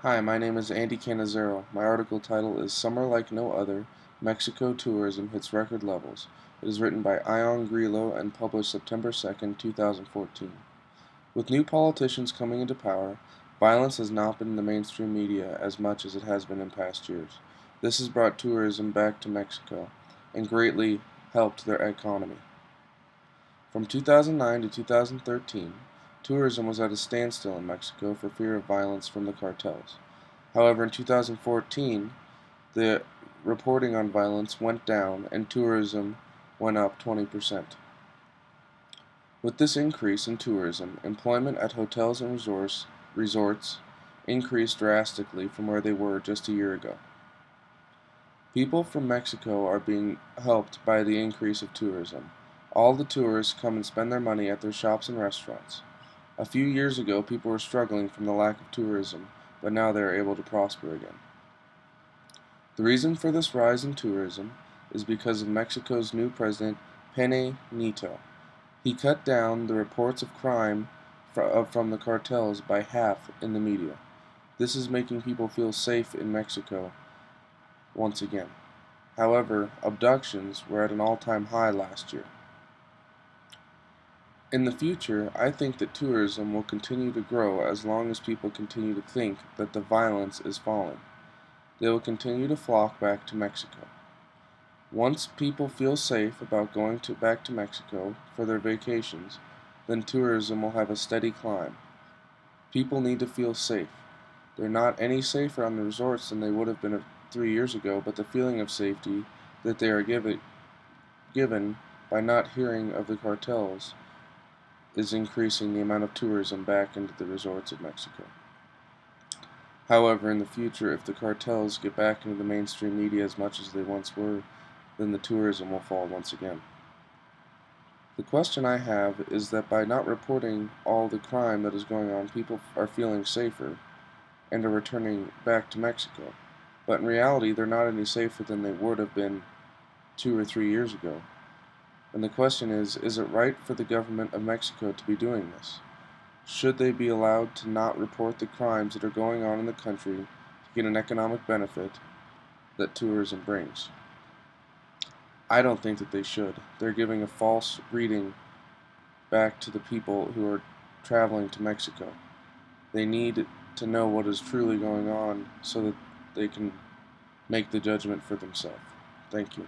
Hi, my name is Andy Cannizzaro. My article title is Summer Like No Other, Mexico Tourism Hits Record Levels. It is written by Ion Grillo and published September 2nd, 2014. With new politicians coming into power, violence has not been in the mainstream media as much as it has been in past years. This has brought tourism back to Mexico and greatly helped their economy. From 2009 to 2013, tourism was at a standstill in Mexico for fear of violence from the cartels. However, in 2014, the reporting on violence went down and tourism went up 20%. With this increase in tourism, employment at hotels and resorts increased drastically from where they were just a year ago. People from Mexico are being helped by the increase of tourism. All the tourists come and spend their money at their shops and restaurants. A few years ago, people were struggling from the lack of tourism, but now they are able to prosper again. The reason for this rise in tourism is because of Mexico's new president, Peña Nieto. He cut down the reports of crime from the cartels by half in the media. This is making people feel safe in Mexico once again. However, abductions were at an all-time high last year. In the future, I think that tourism will continue to grow as long as people continue to think that the violence is falling. They will continue to flock back to Mexico. Once people feel safe about going back to Mexico for their vacations, then tourism will have a steady climb. People need to feel safe. They're not any safer on the resorts than they would have been 3 years ago, but the feeling of safety that they are given by not hearing of the cartels is increasing the amount of tourism back into the resorts of Mexico. However, in the future, if the cartels get back into the mainstream media as much as they once were, then the tourism will fall once again. The question I have is that by not reporting all the crime that is going on, people are feeling safer and are returning back to Mexico. But in reality, they're not any safer than they would have been 2 or 3 years ago. And the question is it right for the government of Mexico to be doing this? Should they be allowed to not report the crimes that are going on in the country to get an economic benefit that tourism brings? I don't think that they should. They're giving a false reading back to the people who are traveling to Mexico. They need to know what is truly going on so that they can make the judgment for themselves. Thank you.